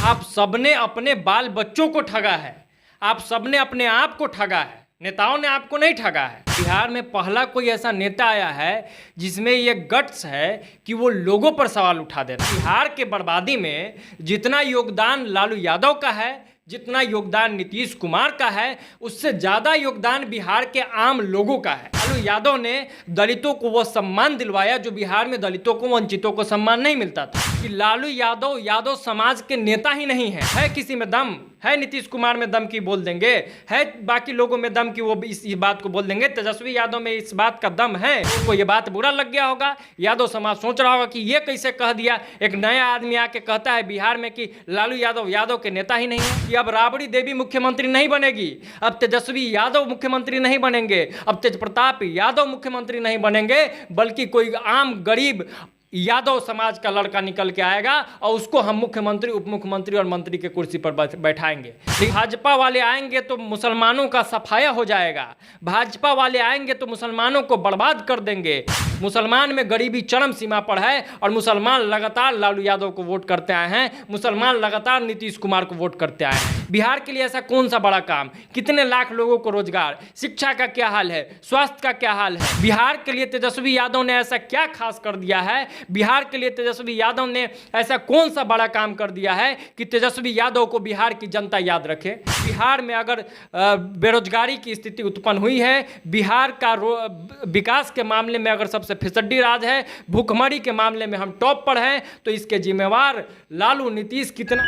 आप सबने अपने बाल बच्चों को ठगा है, आप सबने अपने आप को ठगा है, नेताओं ने आपको नहीं ठगा है। बिहार में पहला कोई ऐसा नेता आया है जिसमें ये गट्स है कि वो लोगों पर सवाल उठा दे रहा है। बिहार के बर्बादी में जितना योगदान लालू यादव का है, जितना योगदान नीतीश कुमार का है, उससे ज़्यादा योगदान बिहार के आम लोगों का है। लालू यादव ने दलितों को वो सम्मान दिलवाया जो बिहार में दलितों को, वंचितों को सम्मान नहीं मिलता था। कि लालू यादव यादव समाज के नेता ही नहीं है किसी में दम है, नीतीश कुमार में दम की बोल देंगे, है बाकी लोगों में दम की वो इस बात को बोल देंगे। तेजस्वी यादव में इस बात का दम है। उनको ये बात बुरा लग गया होगा, यादव समाज सोच रहा होगा कि ये कैसे कह दिया, एक नया आदमी आके कहता है बिहार में कि लालू यादव यादव के नेता ही नहीं है। कि अब राबड़ी देवी मुख्यमंत्री नहीं बनेगी, अब तेजस्वी यादव मुख्यमंत्री नहीं बनेंगे, अब तेज प्रताप यादव मुख्यमंत्री नहीं बनेंगे, बल्कि कोई आम गरीब यादव समाज का लड़का निकल के आएगा और उसको हम मुख्यमंत्री, उप मुख्यमंत्री और मंत्री के कुर्सी पर बैठाएंगे। भाजपा वाले आएंगे तो मुसलमानों का सफाया हो जाएगा, भाजपा वाले आएंगे तो मुसलमानों को बर्बाद कर देंगे। मुसलमान में गरीबी चरम सीमा पर है और मुसलमान लगातार लालू यादव को वोट करते आए हैं, मुसलमान लगातार नीतीश कुमार को वोट करते आए हैं। बिहार के लिए ऐसा कौन सा बड़ा काम, कितने लाख लोगों को रोजगार, शिक्षा का क्या हाल है, स्वास्थ्य का क्या हाल है। बिहार के लिए तेजस्वी यादव ने ऐसा क्या खास कर दिया है, बिहार के लिए तेजस्वी यादव ने ऐसा कौन सा बड़ा काम कर दिया है कि तेजस्वी यादव को बिहार की जनता याद रखे। बिहार में अगर बेरोजगारी की स्थिति उत्पन्न हुई है, बिहार का विकास के मामले में अगर सबसे फिसड्डी राज है, भूखमरी के मामले में हम टॉप पर हैं, तो इसके जिम्मेवार लालू नीतीश कितना।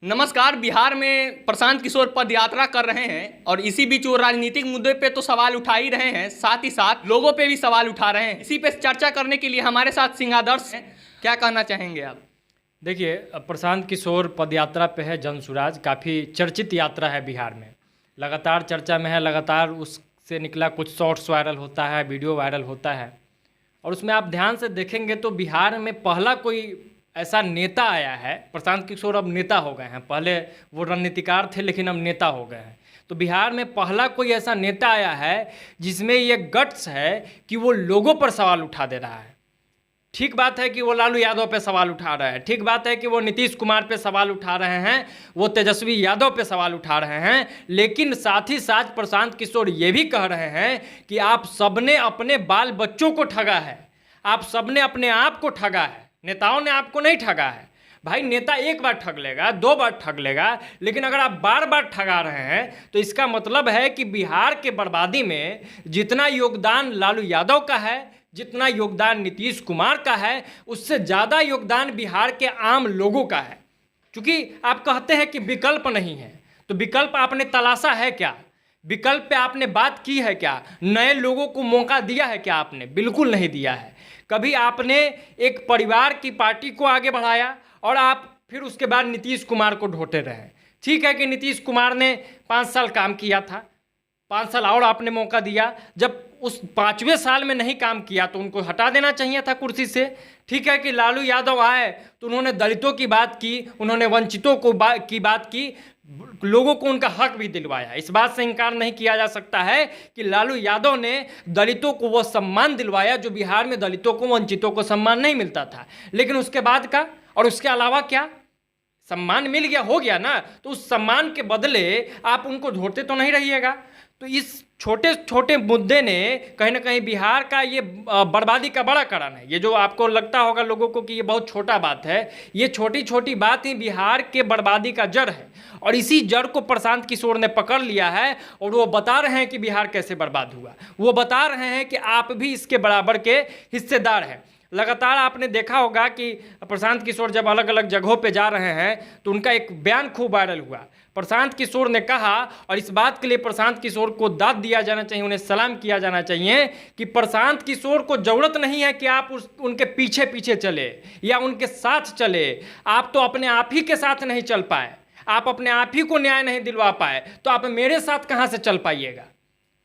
नमस्कार। बिहार में प्रशांत किशोर पद यात्रा कर रहे हैं और इसी बीच वो राजनीतिक मुद्दे पे तो सवाल उठा ही रहे हैं, साथ ही साथ लोगों पे भी सवाल उठा रहे हैं। इसी पे चर्चा करने के लिए हमारे साथ सिंहादर्श हैं। क्या कहना चाहेंगे आप? देखिए, प्रशांत किशोर पदयात्रा पे है जनसुराज, काफ़ी चर्चित यात्रा है बिहार में, लगातार चर्चा में है, लगातार उससे निकला कुछ शॉर्ट्स वायरल होता है, वीडियो वायरल होता है। और उसमें आप ध्यान से देखेंगे तो बिहार में पहला कोई ऐसा नेता आया है। प्रशांत किशोर अब नेता हो गए हैं, पहले वो रणनीतिकार थे लेकिन अब नेता हो गए हैं। तो बिहार में पहला कोई ऐसा नेता आया है जिसमें ये गट्स है कि वो लोगों पर सवाल उठा दे रहा है। ठीक बात है कि वो लालू यादव पे सवाल उठा रहे हैं, ठीक बात है कि वो नीतीश कुमार पे सवाल उठा रहे हैं, वो तेजस्वी यादव पे सवाल उठा रहे हैं, लेकिन साथ ही साथ प्रशांत किशोर ये भी कह रहे हैं कि आप सबने अपने बाल बच्चों को ठगा है, आप सबने अपने आप को ठगा है, नेताओं ने आपको नहीं ठगा है। भाई, नेता एक बार ठग लेगा, दो बार ठग लेगा, लेकिन अगर आप बार बार ठगा रहे हैं तो इसका मतलब है कि बिहार के बर्बादी में जितना योगदान लालू यादव का है, जितना योगदान नीतीश कुमार का है, उससे ज़्यादा योगदान बिहार के आम लोगों का है। क्योंकि आप कहते हैं कि विकल्प नहीं है, तो विकल्प आपने तलाशा है क्या? विकल्प पे आपने बात की है क्या? नए लोगों को मौका दिया है क्या आपने? बिल्कुल नहीं दिया है। कभी आपने एक परिवार की पार्टी को आगे बढ़ाया और आप फिर उसके बाद नीतीश कुमार को ढोते रहे। ठीक है कि नीतीश कुमार ने 5 साल काम किया था, 5 साल और आपने मौका दिया। जब उस 5वें साल में नहीं काम किया तो उनको हटा देना चाहिए था कुर्सी से। ठीक है कि लालू यादव आए तो उन्होंने दलितों की बात की, उन्होंने वंचितों की बात की, लोगों को उनका हक भी दिलवाया। इस बात से इनकार नहीं किया जा सकता है कि लालू यादव ने दलितों को वो सम्मान दिलवाया जो बिहार में दलितों को, वंचितों को सम्मान नहीं मिलता था। लेकिन उसके बाद का और उसके अलावा क्या सम्मान मिल गया, हो गया ना, तो उस सम्मान के बदले आप उनको ढोते तो नहीं रहिएगा। तो इस छोटे छोटे मुद्दे ने कहीं ना कहीं बिहार का ये बर्बादी का बड़ा कारण है। ये जो आपको लगता होगा लोगों को कि ये बहुत छोटा बात है, ये छोटी छोटी बात ही बिहार के बर्बादी का जड़ है। और इसी जड़ को प्रशांत किशोर ने पकड़ लिया है और वो बता रहे हैं कि बिहार कैसे बर्बाद हुआ। वो बता रहे हैं कि आप भी इसके बराबर के हिस्सेदार हैं। लगातार आपने देखा होगा कि प्रशांत किशोर जब अलग अलग जगहों पे जा रहे हैं तो उनका एक बयान खूब वायरल हुआ। प्रशांत किशोर ने कहा, और इस बात के लिए प्रशांत किशोर को दाद दिया जाना चाहिए, उन्हें सलाम किया जाना चाहिए, कि प्रशांत किशोर को जरूरत नहीं है कि आप उनके पीछे पीछे चले या उनके साथ चले। आप तो अपने आप ही के साथ नहीं चल पाए, आप अपने आप ही को न्याय नहीं दिलवा पाए, तो आप मेरे साथ कहाँ से चल पाइएगा?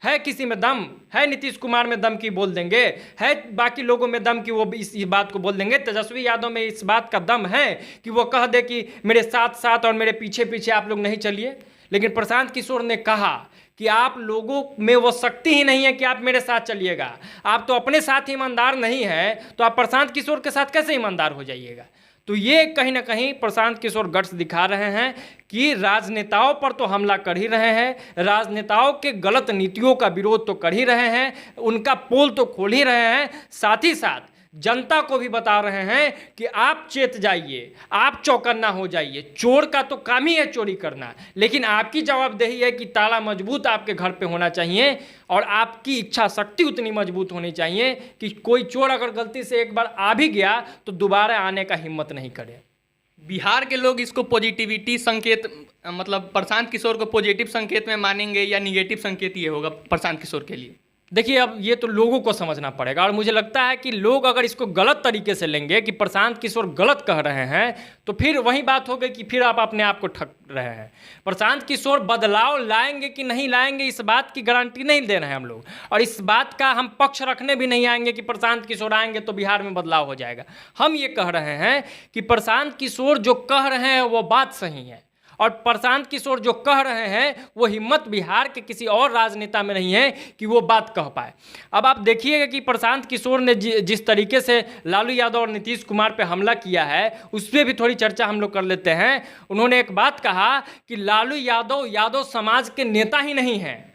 है किसी में दम है? नीतीश कुमार में दम की बोल देंगे, है बाकी लोगों में दम की वो इस बात को बोल देंगे। तेजस्वी यादव में इस बात का दम है कि वो कह दे कि मेरे साथ साथ और मेरे पीछे पीछे आप लोग नहीं चलिए। लेकिन प्रशांत किशोर ने कहा कि आप लोगों में वो शक्ति ही नहीं है कि आप मेरे साथ चलिएगा। आप तो अपने साथ ईमानदार नहीं है, तो आप प्रशांत किशोर के साथ कैसे ईमानदार हो जाइएगा? तो ये कहीं ना कहीं प्रशांत किशोर गट्स दिखा रहे हैं कि राजनेताओं पर तो हमला कर ही रहे हैं, राजनेताओं के गलत नीतियों का विरोध तो कर ही रहे हैं, उनका पोल तो खोल ही रहे हैं, साथ ही साथ जनता को भी बता रहे हैं कि आप चेत जाइए, आप चौकन्ना हो जाइए। चोर का तो काम ही है चोरी करना, लेकिन आपकी जवाबदेही है कि ताला मजबूत आपके घर पे होना चाहिए और आपकी इच्छा शक्ति उतनी मजबूत होनी चाहिए कि कोई चोर अगर गलती से एक बार आ भी गया तो दोबारा आने का हिम्मत नहीं करे। बिहार के लोग इसको पॉजिटिविटी संकेत, मतलब प्रशांत किशोर को पॉजिटिव संकेत में मानेंगे या निगेटिव संकेत ये होगा प्रशांत किशोर के लिए? देखिए, अब ये तो लोगों को समझना पड़ेगा और मुझे लगता है कि लोग अगर इसको गलत तरीके से लेंगे कि प्रशांत किशोर गलत कह रहे हैं तो फिर वही बात हो गई कि फिर आप अपने आप को ठग रहे हैं। प्रशांत किशोर बदलाव लाएंगे कि नहीं लाएंगे इस बात की गारंटी नहीं दे रहे हैं हम लोग, और इस बात का हम पक्ष रखने भी नहीं आएंगे कि प्रशांत किशोर आएंगे तो बिहार में बदलाव हो जाएगा। हम ये कह रहे हैं कि प्रशांत किशोर जो कह रहे हैं वो बात सही है, और प्रशांत किशोर जो कह रहे हैं वो हिम्मत बिहार के किसी और राजनेता में नहीं है कि वो बात कह पाए। अब आप देखिएगा कि प्रशांत किशोर ने जिस तरीके से लालू यादव और नीतीश कुमार पे हमला किया है उस पर भी थोड़ी चर्चा हम लोग कर लेते हैं। उन्होंने एक बात कहा कि लालू यादव यादव समाज के नेता ही नहीं हैं।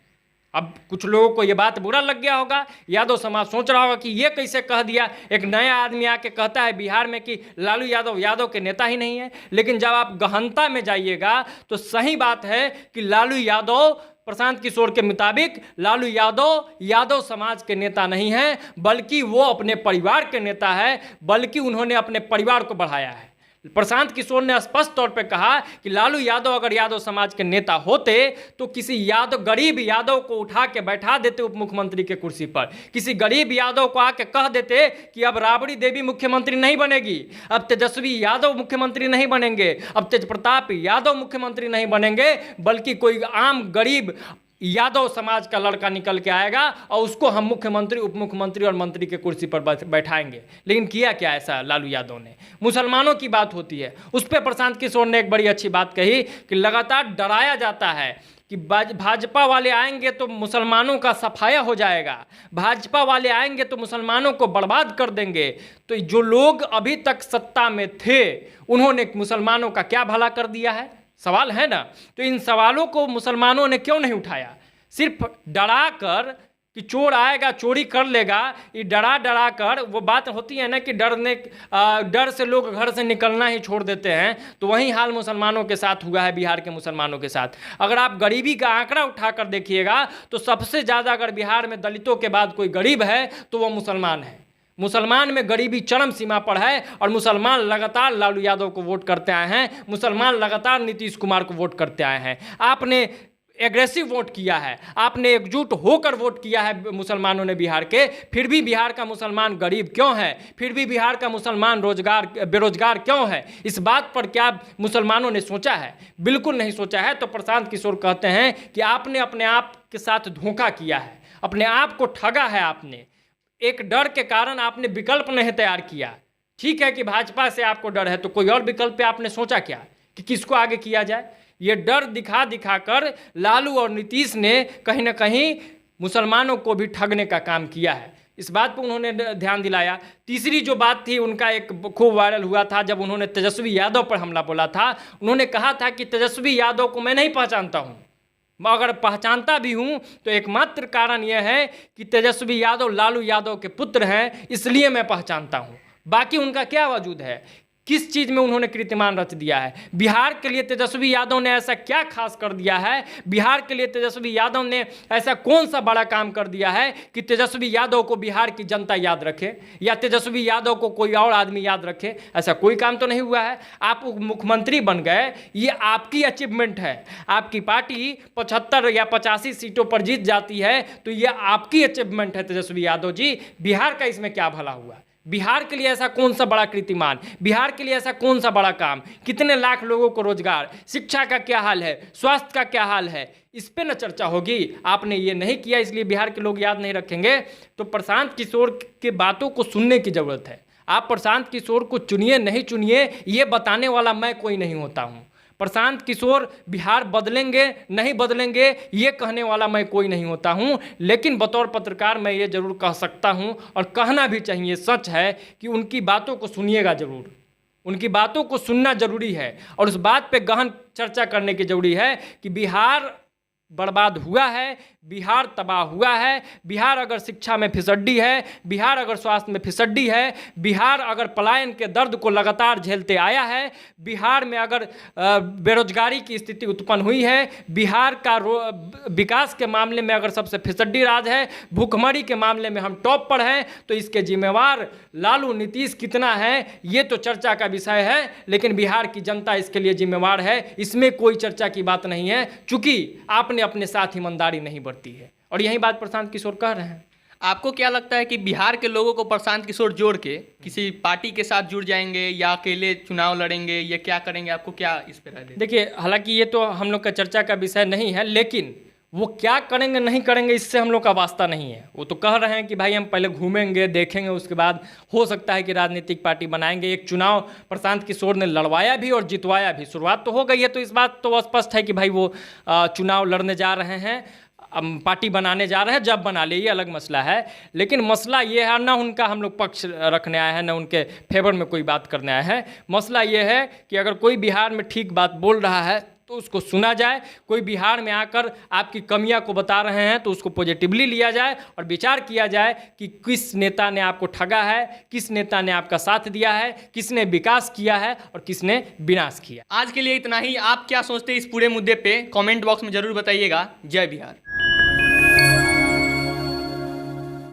अब कुछ लोगों को ये बात बुरा लग गया होगा, यादव समाज सोच रहा होगा कि ये कैसे कह दिया, एक नया आदमी आके कहता है बिहार में कि लालू यादव यादव के नेता ही नहीं है। लेकिन जब आप गहनता में जाइएगा तो सही बात है कि लालू यादव प्रशांत किशोर के मुताबिक लालू यादव यादव समाज के नेता नहीं हैं, बल्कि वो अपने परिवार के नेता है, बल्कि उन्होंने अपने परिवार को बढ़ाया है। प्रशांत किशोर ने स्पष्ट तौर पे कहा कि लालू यादव अगर यादव समाज के नेता होते तो किसी यादव गरीब यादव को उठा के बैठा देते उप मुख्यमंत्री के कुर्सी पर, किसी गरीब यादव को आके कह देते कि अब राबड़ी देवी मुख्यमंत्री नहीं बनेगी, अब तेजस्वी यादव मुख्यमंत्री नहीं बनेंगे, अब तेज प्रताप यादव मुख्यमंत्री नहीं बनेंगे, बल्कि कोई आम गरीब यादव समाज का लड़का निकल के आएगा और उसको हम मुख्यमंत्री उप मुख्यमंत्री और मंत्री के कुर्सी पर बैठाएंगे। लेकिन किया क्या ऐसा लालू यादव ने? मुसलमानों की बात होती है, उस पर प्रशांत किशोर ने एक बड़ी अच्छी बात कही कि लगातार डराया जाता है कि भाजपा वाले आएंगे तो मुसलमानों का सफाया हो जाएगा, भाजपा वाले आएंगे तो मुसलमानों को बर्बाद कर देंगे। तो जो लोग अभी तक सत्ता में थे उन्होंने मुसलमानों का क्या भला कर दिया है? सवाल है ना। तो इन सवालों को मुसलमानों ने क्यों नहीं उठाया? सिर्फ डरा कर कि चोर आएगा चोरी कर लेगा, ये डरा कर वो बात होती है ना कि डर से लोग घर से निकलना ही छोड़ देते हैं। तो वही हाल मुसलमानों के साथ हुआ है, बिहार के मुसलमानों के साथ। अगर आप गरीबी का आंकड़ा उठाकर देखिएगा तो सबसे ज़्यादा अगर बिहार में दलितों के बाद कोई गरीब है तो वो मुसलमान है। मुसलमान में गरीबी चरम सीमा पर है और मुसलमान लगातार लालू यादव को वोट करते आए हैं, मुसलमान लगातार नीतीश कुमार को वोट करते आए हैं। आपने एग्रेसिव वोट किया है, आपने एकजुट होकर वोट किया है मुसलमानों ने बिहार के, फिर भी बिहार का मुसलमान गरीब क्यों है? फिर भी बिहार का मुसलमान बेरोजगार क्यों है? इस बात पर क्या मुसलमानों ने सोचा है? बिल्कुल नहीं सोचा है। तो प्रशांत किशोर कहते हैं कि आपने अपने आप के साथ धोखा किया है, अपने आप को ठगा है आपने। एक डर के कारण आपने विकल्प नहीं तैयार किया। ठीक है कि भाजपा से आपको डर है, तो कोई और विकल्प पे आपने सोचा क्या कि किसको आगे किया जाए? ये डर दिखा कर लालू और नीतीश ने कहीं ना कहीं मुसलमानों को भी ठगने का काम किया है। इस बात पर उन्होंने ध्यान दिलाया। तीसरी जो बात थी उनका एक खूब वायरल हुआ था जब उन्होंने तेजस्वी यादव पर हमला बोला था। उन्होंने कहा था कि तेजस्वी यादव को मैं नहीं पहचानता हूँ, अगर पहचानता भी हूं तो एकमात्र कारण यह है कि तेजस्वी यादव लालू यादव के पुत्र हैं, इसलिए मैं पहचानता हूं। बाकी उनका क्या वजूद है? किस चीज़ में उन्होंने कीर्तिमान रच दिया है? बिहार के लिए तेजस्वी यादव ने ऐसा क्या खास कर दिया है? बिहार के लिए तेजस्वी यादव ने ऐसा कौन सा बड़ा काम कर दिया है कि तेजस्वी यादव को बिहार की जनता याद रखे या तेजस्वी यादव को कोई और आदमी याद रखे? ऐसा कोई काम तो नहीं हुआ है। आप मुख्यमंत्री बन गए, ये आपकी अचीवमेंट है। आपकी पार्टी 75 या 85 सीटों पर जीत जाती है तो ये आपकी अचीवमेंट है तेजस्वी यादव जी। बिहार का इसमें क्या भला हुआ? बिहार के लिए ऐसा कौन सा बड़ा कीर्तिमान, बिहार के लिए ऐसा कौन सा बड़ा काम, कितने लाख लोगों को रोजगार, शिक्षा का क्या हाल है, स्वास्थ्य का क्या हाल है, इस पे न चर्चा होगी। आपने ये नहीं किया, इसलिए बिहार के लोग याद नहीं रखेंगे। तो प्रशांत किशोर के बातों को सुनने की जरूरत है। आप प्रशांत किशोर को चुनिए नहीं चुनिए ये बताने वाला मैं कोई नहीं होता हूँ। प्रशांत किशोर बिहार बदलेंगे नहीं बदलेंगे ये कहने वाला मैं कोई नहीं होता हूं। लेकिन बतौर पत्रकार मैं ये जरूर कह सकता हूं और कहना भी चाहिए, सच है कि उनकी बातों को सुनिएगा जरूर। उनकी बातों को सुनना जरूरी है और उस बात पे गहन चर्चा करने की जरूरी है कि बिहार बर्बाद हुआ है, बिहार तबाह हुआ है, बिहार अगर शिक्षा में फिसड्डी है, बिहार अगर स्वास्थ्य में फिसड्डी है, बिहार अगर पलायन के दर्द को लगातार झेलते आया है, बिहार में अगर बेरोजगारी की स्थिति उत्पन्न हुई है, बिहार का विकास के मामले में अगर सबसे फिसड्डी राज है, भूखमरी के मामले में हम टॉप पर हैं, तो इसके जिम्मेवार लालू नीतीश कितना है ये तो चर्चा का विषय है, लेकिन बिहार की जनता इसके लिए जिम्मेवार है, इसमें कोई चर्चा की बात नहीं है, चूंकि आपने अपने साथ ईमानदारी नहीं बरती है। और यही बात प्रशांत किशोर कह रहे हैं। आपको क्या लगता है कि बिहार के लोगों को प्रशांत किशोर जोड़ के किसी पार्टी के साथ जुड़ जाएंगे या अकेले चुनाव लड़ेंगे या क्या करेंगे? आपको क्या इस पर राय है? देखिए, हालांकि ये तो हम लोग का चर्चा का विषय नहीं है, लेकिन वो क्या करेंगे नहीं करेंगे इससे हम लोग का वास्ता नहीं है। वो तो कह रहे हैं कि भाई हम पहले घूमेंगे, देखेंगे, उसके बाद हो सकता है कि राजनीतिक पार्टी बनाएंगे। एक चुनाव प्रशांत किशोर ने लड़वाया भी और जितवाया भी, शुरुआत तो हो गई है, तो इस बात तो स्पष्ट है कि भाई वो चुनाव लड़ने जा रहे हैं, पार्टी बनाने जा रहे हैं। जब बना ले ये अलग मसला है, लेकिन मसला ये है ना उनका हम लोग पक्ष रखने आए हैं, ना उनके फेवर में कोई बात करने आए हैं। मसला ये है कि अगर कोई बिहार में ठीक बात बोल रहा है तो उसको सुना जाए, कोई बिहार में आकर आपकी कमियां को बता रहे हैं तो उसको पॉजिटिवली लिया जाए और विचार किया जाए कि किस नेता ने आपको ठगा है, किस नेता ने आपका साथ दिया है, किसने विकास किया है और किसने विनाश किया। आज के लिए इतना ही। आप क्या सोचते हैं इस पूरे मुद्दे पे कमेंट बॉक्स में जरूर बताइएगा। जय बिहार।